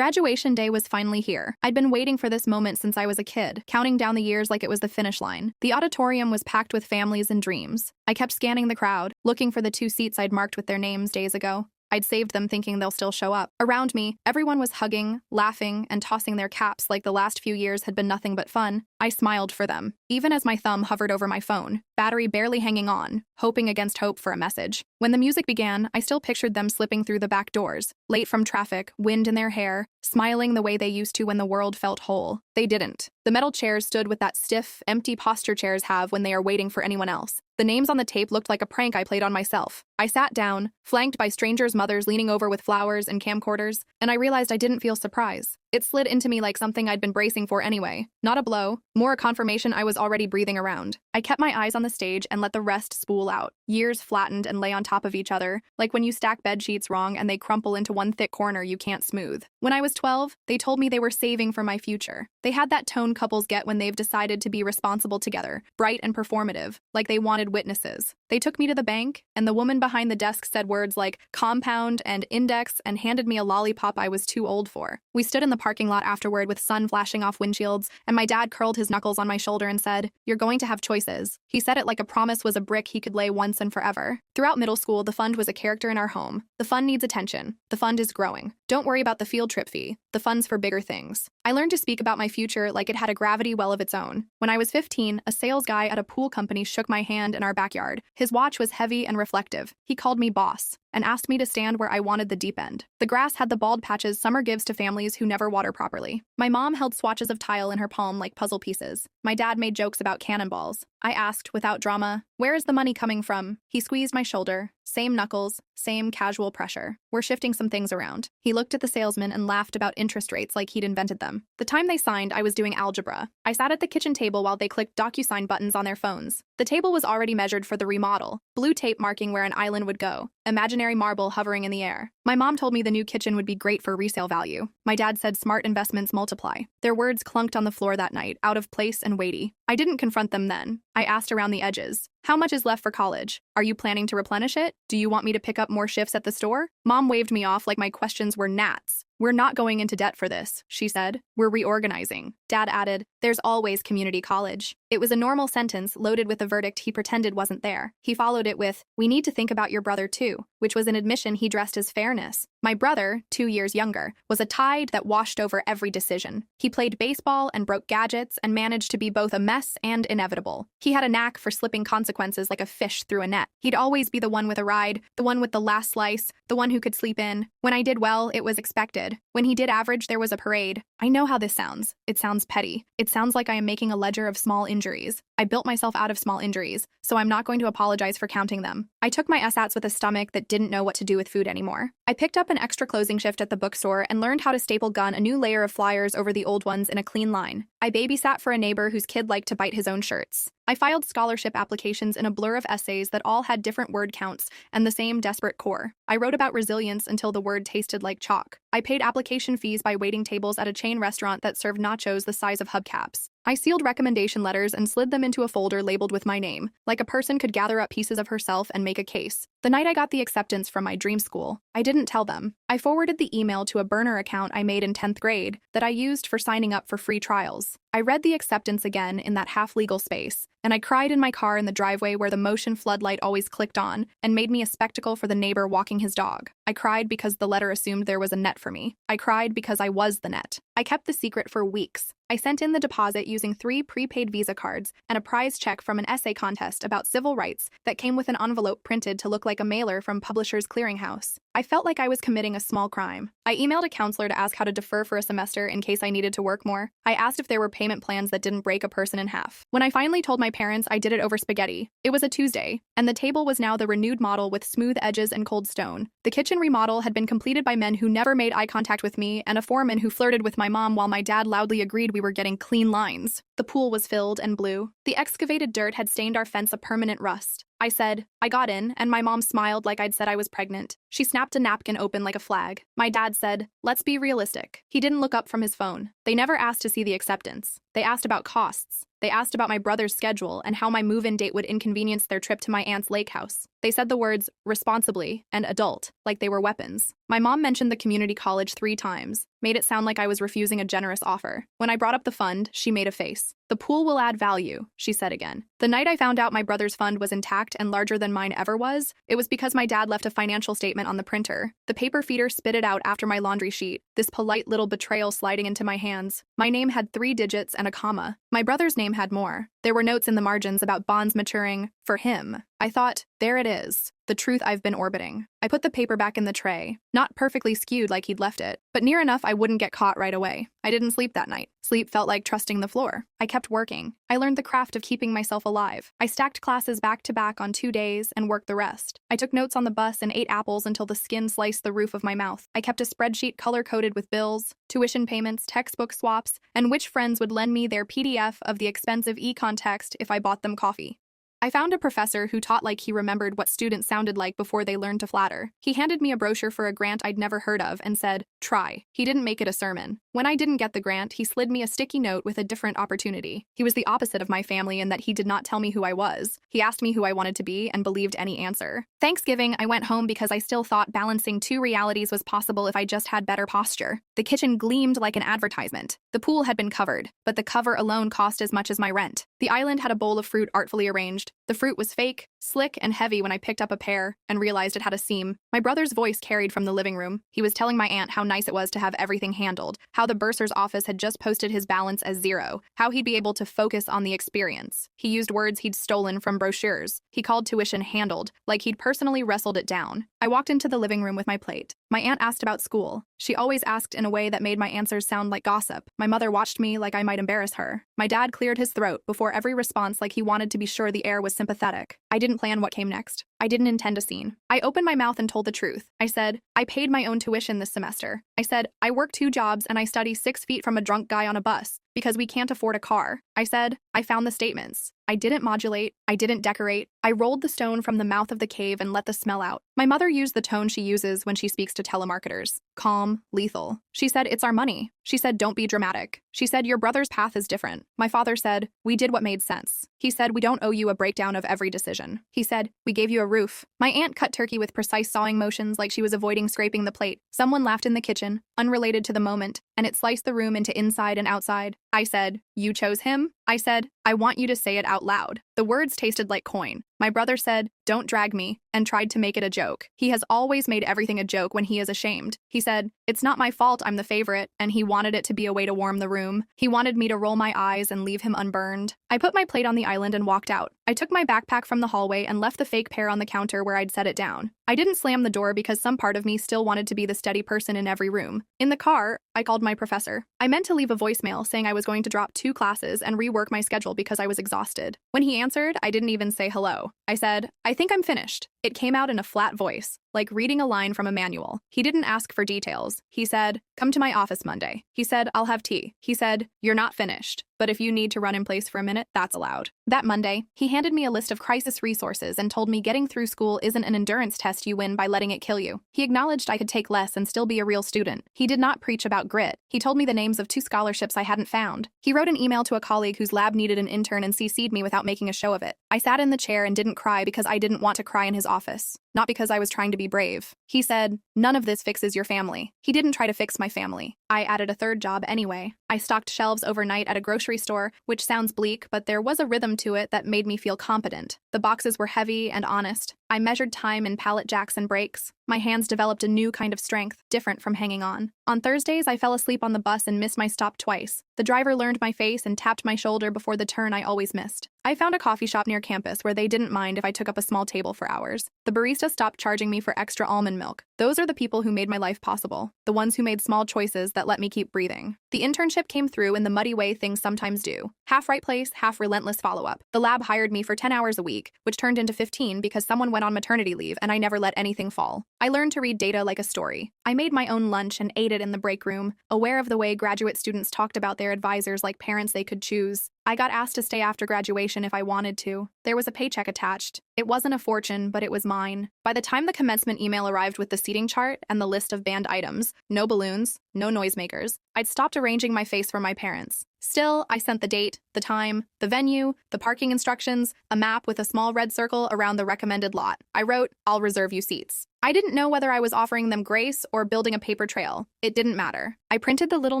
Graduation day was finally here. I'd been waiting for this moment since I was a kid, counting down the years like it was the finish line. The auditorium was packed with families and dreams. I kept scanning the crowd, looking for the 2 seats I'd marked with their names days ago. I'd saved them thinking they'll still show up. Around me, everyone was hugging, laughing, and tossing their caps like the last few years had been nothing but fun. I smiled for them, even as my thumb hovered over my phone, battery barely hanging on, hoping against hope for a message. When the music began, I still pictured them slipping through the back doors, late from traffic, wind in their hair, smiling the way they used to when the world felt whole. They didn't. The metal chairs stood with that stiff, empty posture chairs have when they are waiting for anyone else. The names on the tape looked like a prank I played on myself. I sat down, flanked by strangers' mothers leaning over with flowers and camcorders, and I realized I didn't feel surprise. It slid into me like something I'd been bracing for anyway. Not a blow, more a confirmation I was already breathing around. I kept my eyes on the stage and let the rest spool out. Years flattened and lay on top of each other, like when you stack bed sheets wrong and they crumple into one thick corner you can't smooth. When I was 12, they told me they were saving for my future. They had that tone couples get when they've decided to be responsible together, bright and performative, like they wanted witnesses. They took me to the bank, and the woman behind the desk said words like compound and index and handed me a lollipop I was too old for. We stood in the parking lot afterward with sun flashing off windshields, and my dad curled his knuckles on my shoulder and said, "You're going to have choices." He said it like a promise was a brick he could lay once and forever. Throughout middle school, the fund was a character in our home. The fund needs attention. The fund is growing. Don't worry about the field trip fee. The fund's for bigger things. I learned to speak about my future like it had a gravity well of its own. When I was 15, a sales guy at a pool company shook my hand in our backyard. His watch was heavy and reflective. He called me boss and asked me to stand where I wanted the deep end. The grass had the bald patches summer gives to families who never water properly. My mom held swatches of tile in her palm like puzzle pieces. My dad made jokes about cannonballs. I asked, without drama, "Where is the money coming from?" He squeezed my shoulder. Same knuckles, same casual pressure. "We're shifting some things around." He looked at the salesman and laughed about interest rates like he'd invented them. The time they signed, I was doing algebra. I sat at the kitchen table while they clicked DocuSign buttons on their phones. The table was already measured for the remodel, blue tape marking where an island would go, imaginary marble hovering in the air. My mom told me the new kitchen would be great for resale value. My dad said smart investments multiply. Their words clunked on the floor that night, out of place and weighty. I didn't confront them then. I asked around the edges. "How much is left for college? Are you planning to replenish it? Do you want me to pick up more shifts at the store?" Mom waved me off like my questions were gnats. "We're not going into debt for this," she said. "We're reorganizing." Dad added, "There's always community college." It was a normal sentence loaded with a verdict he pretended wasn't there. He followed it with, "We need to think about your brother too," which was an admission he dressed as fairness. My brother, 2 years younger, was a tide that washed over every decision. He played baseball and broke gadgets and managed to be both a mess and inevitable. He had a knack for slipping consequences like a fish through a net. He'd always be the one with a ride, the one with the last slice, the one who could sleep in. When I did well, it was expected. When he did average, there was a parade. I know how this sounds. It sounds petty. It sounds like I am making a ledger of small injuries. I built myself out of small injuries, so I'm not going to apologize for counting them. I took my SATs with a stomach that didn't know what to do with food anymore. I picked up an extra closing shift at the bookstore and learned how to staple gun a new layer of flyers over the old ones in a clean line. I babysat for a neighbor whose kid liked to bite his own shirts. I filed scholarship applications in a blur of essays that all had different word counts and the same desperate core. I wrote about resilience until the word tasted like chalk. I paid application fees by waiting tables at a chain restaurant that served nachos the size of hubcaps. I sealed recommendation letters and slid them into a folder labeled with my name, like a person could gather up pieces of herself and make a case. The night I got the acceptance from my dream school, I didn't tell them. I forwarded the email to a burner account I made in 10th grade that I used for signing up for free trials. I read the acceptance again in that half-legal space, and I cried in my car in the driveway where the motion floodlight always clicked on and made me a spectacle for the neighbor walking his dog. I cried because the letter assumed there was a net for me. I cried because I was the net. I kept the secret for weeks. I sent in the deposit using 3 prepaid Visa cards and a prize check from an essay contest about civil rights that came with an envelope printed to look like a mailer from Publishers Clearinghouse. I felt like I was committing a small crime. I emailed a counselor to ask how to defer for a semester in case I needed to work more. I asked if there were payment plans that didn't break a person in half. When I finally told my parents, I did it over spaghetti. It was a Tuesday, and the table was now the renewed model with smooth edges and cold stone. The kitchen remodel had been completed by men who never made eye contact with me and a foreman who flirted with my mom while my dad loudly agreed we were getting clean lines. The pool was filled and blue. The excavated dirt had stained our fence a permanent rust. I said, I got in, and my mom smiled like I'd said I was pregnant. She snapped a napkin open like a flag. My dad said, "Let's be realistic." He didn't look up from his phone. They never asked to see the acceptance. They asked about costs. They asked about my brother's schedule and how my move-in date would inconvenience their trip to my aunt's lake house. They said the words responsibly and adult like they were weapons. My mom mentioned the community college 3 times, made it sound like I was refusing a generous offer. When I brought up the fund, she made a face. The pool will add value, she said again. The night I found out my brother's fund was intact and larger than mine ever was, it was because my dad left a financial statement on the printer. The paper feeder spit it out after my laundry sheet, this polite little betrayal sliding into my hands. My name had 3 digits and a comma. My brother's name had more. There were notes in the margins about bonds maturing for him. I thought, there it is, the truth I've been orbiting. I put the paper back in the tray, not perfectly skewed like he'd left it, but near enough I wouldn't get caught right away. I didn't sleep that night. Sleep felt like trusting the floor. I kept working. I learned the craft of keeping myself alive. I stacked classes back to back on 2 days and worked the rest. I took notes on the bus and ate apples until the skin sliced the roof of my mouth. I kept a spreadsheet color-coded with bills, tuition payments, textbook swaps, and which friends would lend me their PDF of the expensive econ text if I bought them coffee. I found a professor who taught like he remembered what students sounded like before they learned to flatter. He handed me a brochure for a grant I'd never heard of and said, try. He didn't make it a sermon. When I didn't get the grant, he slid me a sticky note with a different opportunity. He was the opposite of my family in that he did not tell me who I was. He asked me who I wanted to be and believed any answer. Thanksgiving, I went home because I still thought balancing 2 realities was possible if I just had better posture. The kitchen gleamed like an advertisement. The pool had been covered, but the cover alone cost as much as my rent. The island had a bowl of fruit artfully arranged. The fruit was fake, slick, and heavy when I picked up a pear and realized it had a seam. My brother's voice carried from the living room. He was telling my aunt how nice it was to have everything handled, how the bursar's office had just posted his balance as 0, how he'd be able to focus on the experience. He used words he'd stolen from brochures. He called tuition handled, like he'd personally wrestled it down. I walked into the living room with my plate. My aunt asked about school. She always asked in a way that made my answers sound like gossip. My mother watched me like I might embarrass her. My dad cleared his throat before every response like he wanted to be sure the air was sympathetic. I didn't plan what came next. I didn't intend a scene. I opened my mouth and told the truth. I said, I paid my own tuition this semester. I said, I work 2 jobs and I study 6 feet from a drunk guy on a bus because we can't afford a car. I said, I found the statements. I didn't modulate. I didn't decorate. I rolled the stone from the mouth of the cave and let the smell out. My mother used the tone she uses when she speaks to telemarketers. Calm, lethal. She said, it's our money. She said, don't be dramatic. She said, your brother's path is different. My father said, we did what made sense. He said, we don't owe you a breakdown of every decision. He said, we gave you a roof. My aunt cut turkey with precise sawing motions like she was avoiding scraping the plate. Someone laughed in the kitchen, unrelated to the moment, and it sliced the room into inside and outside. I said, you chose him? I said, I want you to say it out loud. The words tasted like coin. My brother said, don't drag me, and tried to make it a joke. He has always made everything a joke when he is ashamed. He said, it's not my fault I'm the favorite, and he wanted it to be a way to warm the room. He wanted me to roll my eyes and leave him unburned. I put my plate on the island and walked out. I took my backpack from the hallway and left the fake pear on the counter where I'd set it down. I didn't slam the door because some part of me still wanted to be the steady person in every room. In the car, I called my professor. I meant to leave a voicemail saying I was going to drop 2 classes and rework my schedule because I was exhausted. When he answered, I didn't even say hello. I said, I think I'm finished. It came out in a flat voice, like reading a line from a manual. He didn't ask for details. He said, come to my office Monday. He said, I'll have tea. He said, you're not finished, but if you need to run in place for a minute, that's allowed. That Monday, he handed me a list of crisis resources and told me getting through school isn't an endurance test you win by letting it kill you. He acknowledged I could take less and still be a real student. He did not preach about grit. He told me the names of 2 scholarships I hadn't found. He wrote an email to a colleague whose lab needed an intern and CC'd me without making a show of it. I sat in the chair and didn't cry because I didn't want to cry in his office. Not because I was trying to be brave. He said, none of this fixes your family. He didn't try to fix my family. I added a 3rd job anyway. I stocked shelves overnight at a grocery store, which sounds bleak, but there was a rhythm to it that made me feel competent. The boxes were heavy and honest. I measured time in pallet jacks and breaks. My hands developed a new kind of strength, different from hanging on. On Thursdays, I fell asleep on the bus and missed my stop twice. The driver learned my face and tapped my shoulder before the turn I always missed. I found a coffee shop near campus where they didn't mind if I took up a small table for hours. The barista stopped charging me for extra almond milk. Those are the people who made my life possible, the ones who made small choices that let me keep breathing. The internship came through in the muddy way things sometimes do. Half right place, half relentless follow-up. The lab hired me for 10 hours a week, which turned into 15 because someone went on maternity leave and I never let anything fall. I learned to read data like a story. I made my own lunch and ate it in the break room, aware of the way graduate students talked about their advisors like parents they could choose. I got asked to stay after graduation if I wanted to. There was a paycheck attached. It wasn't a fortune, but it was mine. By the time the commencement email arrived with the seating chart and the list of banned items, no balloons, no noisemakers, I'd stopped arranging my face for my parents. Still, I sent the date, the time, the venue, the parking instructions, a map with a small red circle around the recommended lot. I wrote, "I'll reserve you seats." I didn't know whether I was offering them grace or building a paper trail. It didn't matter. I printed the little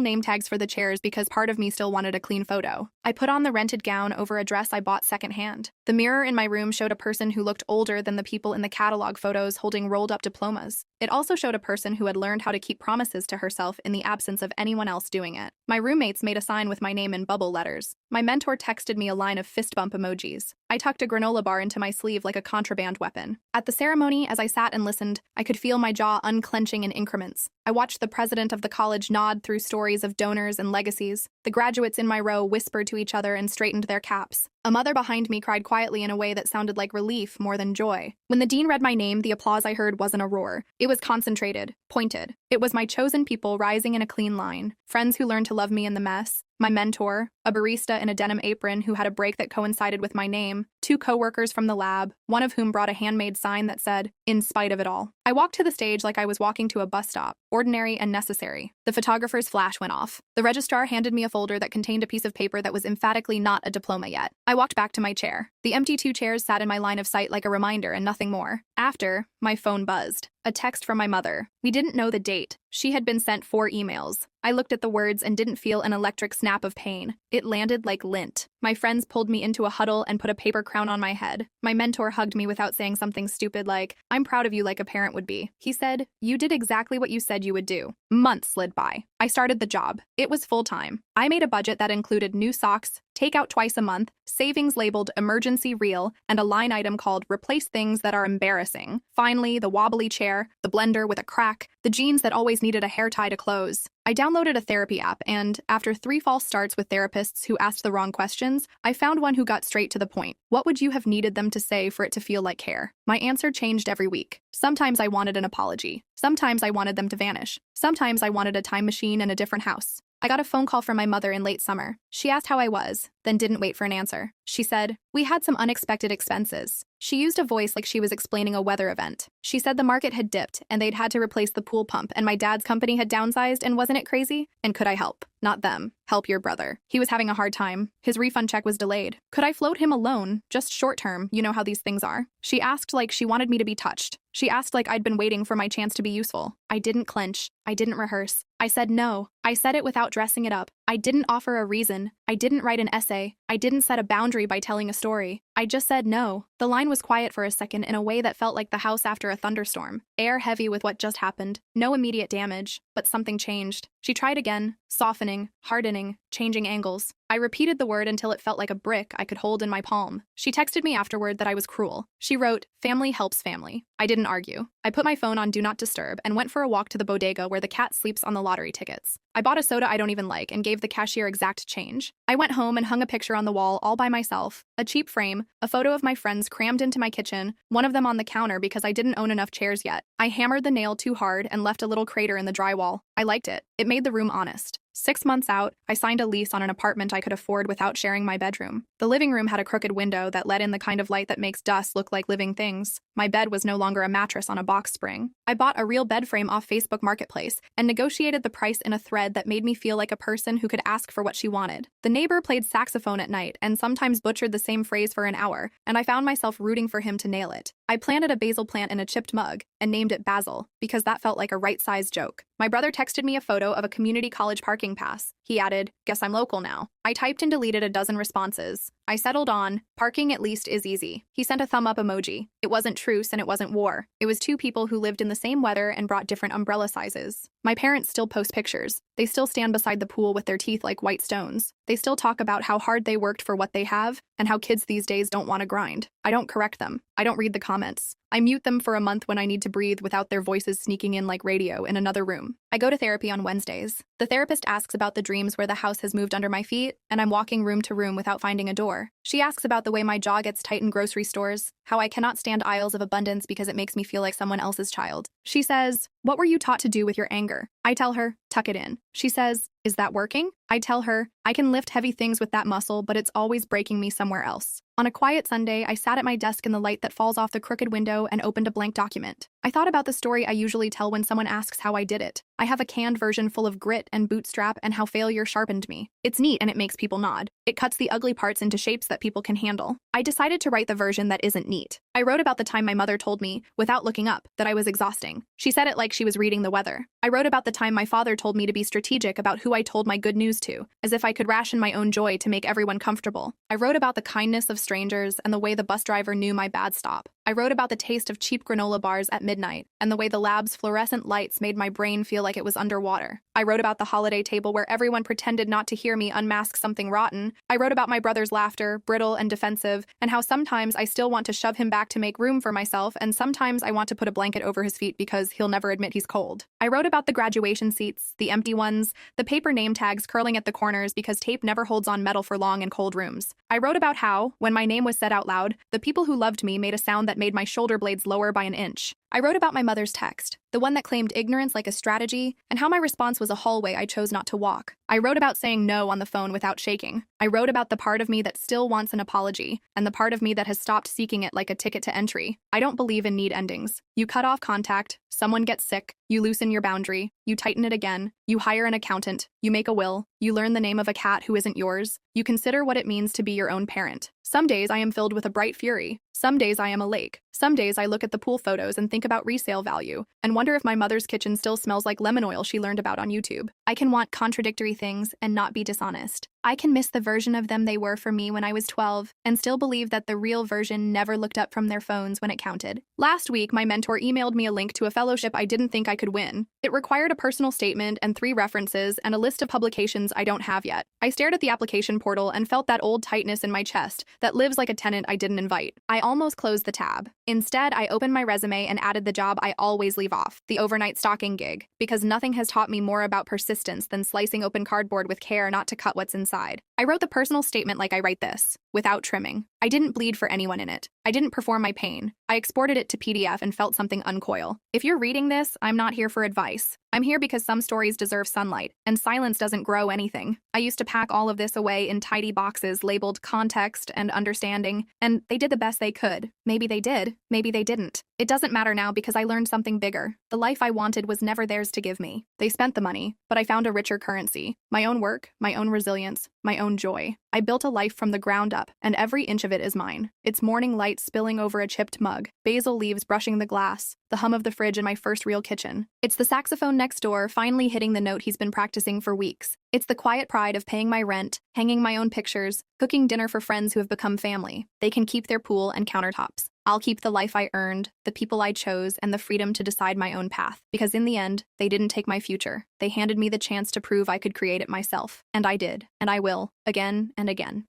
name tags for the chairs because part of me still wanted a clean photo. I put on the rented gown over a dress I bought secondhand. The mirror in my room showed a person who looked older than the people in the catalog photos holding rolled-up diplomas. It also showed a person who had learned how to keep promises to herself in the absence of anyone else doing it. My roommates made a sign with my name in bubble letters. My mentor texted me a line of fist bump emojis. I tucked a granola bar into my sleeve like a contraband weapon. At the ceremony, as I sat and listened, I could feel my jaw unclenching in increments. I watched the president of the college nod through stories of donors and legacies. The graduates in my row whispered to each other and straightened their caps. A mother behind me cried quietly in a way that sounded like relief more than joy. When the dean read my name, the applause I heard wasn't a roar. It was concentrated, pointed. It was my chosen people rising in a clean line, friends who learned to love me in the mess, my mentor, a barista in a denim apron who had a break that coincided with my name, 2 coworkers from the lab, one of whom brought a handmade sign that said, "In spite of it all." I walked to the stage like I was walking to a bus stop, ordinary and necessary. The photographer's flash went off. The registrar handed me a folder that contained a piece of paper that was emphatically not a diploma yet. I walked back to my chair. The empty 2 chairs sat in my line of sight like a reminder and nothing more. After, my phone buzzed. A text from my mother. We didn't know the date. She had been sent 4 emails. I looked at the words and didn't feel an electric snap of pain. It landed like lint. My friends pulled me into a huddle and put a paper crown on my head. My mentor hugged me without saying something stupid like, "I'm proud of you like a parent would be." He said, "You did exactly what you said you would do." Months slid by. I started the job. It was full-time. I made a budget that included new socks, takeout twice a month, savings labeled emergency reel, and a line item called replace things that are embarrassing. Finally, the wobbly chair, the blender with a crack, the jeans that always needed a hair tie to close. I downloaded a therapy app, and after 3 false starts with therapists who asked the wrong questions, I found one who got straight to the point. What would you have needed them to say for it to feel like care? My answer changed every week. Sometimes I wanted an apology. Sometimes I wanted them to vanish. Sometimes I wanted a time machine and a different house. I got a phone call from my mother in late summer. She asked how I was, then didn't wait for an answer. She said, "We had some unexpected expenses." She used a voice like she was explaining a weather event. She said the market had dipped and they'd had to replace the pool pump and my dad's company had downsized and wasn't it crazy? And could I help? Not them. Help your brother. He was having a hard time. His refund check was delayed. Could I float him a loan? Just short term, you know how these things are. She asked like she wanted me to be touched. She asked like I'd been waiting for my chance to be useful. I didn't clench. I didn't rehearse. I said no. I said it without dressing it up. I didn't offer a reason. I didn't write an essay. I didn't set a boundary by telling a story. I just said no. The line was quiet for a second in a way that felt like the house after a thunderstorm. Air heavy with what just happened. No immediate damage, but something changed. She tried again, softening, hardening, changing angles. I repeated the word until it felt like a brick I could hold in my palm. She texted me afterward that I was cruel. She wrote, "Family helps family." I didn't argue. I put my phone on Do Not Disturb and went for a walk to the bodega where the cat sleeps on the lottery tickets. I bought a soda I don't even like and gave the cashier exact change. I went home and hung a picture on the wall all by myself, a cheap frame, a photo of my friends crammed into my kitchen, one of them on the counter because I didn't own enough chairs yet. I hammered the nail too hard and left a little crater in the drywall. I liked it. It made the room honest. 6 months out, I signed a lease on an apartment I could afford without sharing my bedroom. The living room had a crooked window that let in the kind of light that makes dust look like living things. My bed was no longer a mattress on a box spring. I bought a real bed frame off Facebook Marketplace and negotiated the price in a thread that made me feel like a person who could ask for what she wanted. The neighbor played saxophone at night and sometimes butchered the same phrase for an hour, and I found myself rooting for him to nail it. I planted a basil plant in a chipped mug and named it Basil because that felt like a right-sized joke. My brother texted me a photo of a community college parking pass. He added, "Guess I'm local now." I typed and deleted a dozen responses. I settled on, "Parking at least is easy." He sent a thumb up emoji. It wasn't truce and it wasn't war. It was 2 people who lived in the same weather and brought different umbrella sizes. My parents still post pictures. They still stand beside the pool with their teeth like white stones. They still talk about how hard they worked for what they have and how kids these days don't want to grind. I don't correct them. I don't read the comments. I mute them for a month when I need to breathe without their voices sneaking in like radio in another room. I go to therapy on Wednesdays. The therapist asks about the dreams where the house has moved under my feet, and I'm walking room to room without finding a door. She asks about the way my jaw gets tight in grocery stores, how I cannot stand aisles of abundance because it makes me feel like someone else's child. She says, "What were you taught to do with your anger?" I tell her, "Tuck it in." She says, "Is that working?" I tell her, "I can lift heavy things with that muscle, but it's always breaking me somewhere else." On a quiet Sunday, I sat at my desk in the light that falls off the crooked window and opened a blank document. I thought about the story I usually tell when someone asks how I did it. I have a canned version full of grit and bootstrap and how failure sharpened me. It's neat and it makes people nod. It cuts the ugly parts into shapes that people can handle. I decided to write the version that isn't neat. I wrote about the time my mother told me, without looking up, that I was exhausting. She said it like she was reading the weather. I wrote about the time my father told me to be strategic about who I told my good news to, as if I could ration my own joy to make everyone comfortable. I wrote about the kindness of strangers and the way the bus driver knew my bad stop. I wrote about the taste of cheap granola bars at midnight and the way the lab's fluorescent lights made my brain feel like it was underwater. I wrote about the holiday table where everyone pretended not to hear me unmask something rotten. I wrote about my brother's laughter, brittle and defensive, and how sometimes I still want to shove him back to make room for myself, and sometimes I want to put a blanket over his feet because he'll never admit he's cold. I wrote about the graduation seats, the empty ones, the paper name tags curling at the corners because tape never holds on metal for long in cold rooms. I wrote about how, when my name was said out loud, the people who loved me made a sound that made my shoulder blades lower by an inch. I wrote about my mother's text, the one that claimed ignorance like a strategy, and how my response was a hallway I chose not to walk. I wrote about saying no on the phone without shaking. I wrote about the part of me that still wants an apology, and the part of me that has stopped seeking it like a ticket to entry. I don't believe in neat endings. You cut off contact, someone gets sick, you loosen your boundary, you tighten it again, you hire an accountant, you make a will, you learn the name of a cat who isn't yours, you consider what it means to be your own parent. Some days I am filled with a bright fury. Some days I am a lake. Some days I look at the pool photos and think about resale value and wonder if my mother's kitchen still smells like lemon oil she learned about on YouTube. I can want contradictory things and not be dishonest. I can miss the version of them they were for me when I was 12 and still believe that the real version never looked up from their phones when it counted. Last week, my mentor emailed me a link to a fellowship I didn't think I could win. It required a personal statement and 3 references and a list of publications I don't have yet. I stared at the application portal and felt that old tightness in my chest that lives like a tenant I didn't invite. I almost closed the tab. Instead, I opened my resume and added the job I always leave off, the overnight stocking gig, because nothing has taught me more about persistence than slicing open cardboard with care not to cut what's inside. I wrote the personal statement like I write this, without trimming. I didn't bleed for anyone in it. I didn't perform my pain. I exported it to PDF and felt something uncoil. If you're reading this, I'm not here for advice. I'm here because some stories deserve sunlight, and silence doesn't grow anything. I used to pack all of this away in tidy boxes labeled context and understanding, and they did the best they could. Maybe they did, maybe they didn't. It doesn't matter now because I learned something bigger. The life I wanted was never theirs to give me. They spent the money, but I found a richer currency. My own work, my own resilience, my own joy. I built a life from the ground up, and every inch of it is mine. It's morning light spilling over a chipped mug, basil leaves brushing the glass, the hum of the fridge in my first real kitchen. It's the saxophone next door finally hitting the note he's been practicing for weeks. It's the quiet pride of paying my rent, hanging my own pictures, cooking dinner for friends who have become family. They can keep their pool and countertops. I'll keep the life I earned, the people I chose, and the freedom to decide my own path. Because in the end, they didn't take my future. They handed me the chance to prove I could create it myself. And I did. And I will. Again and again.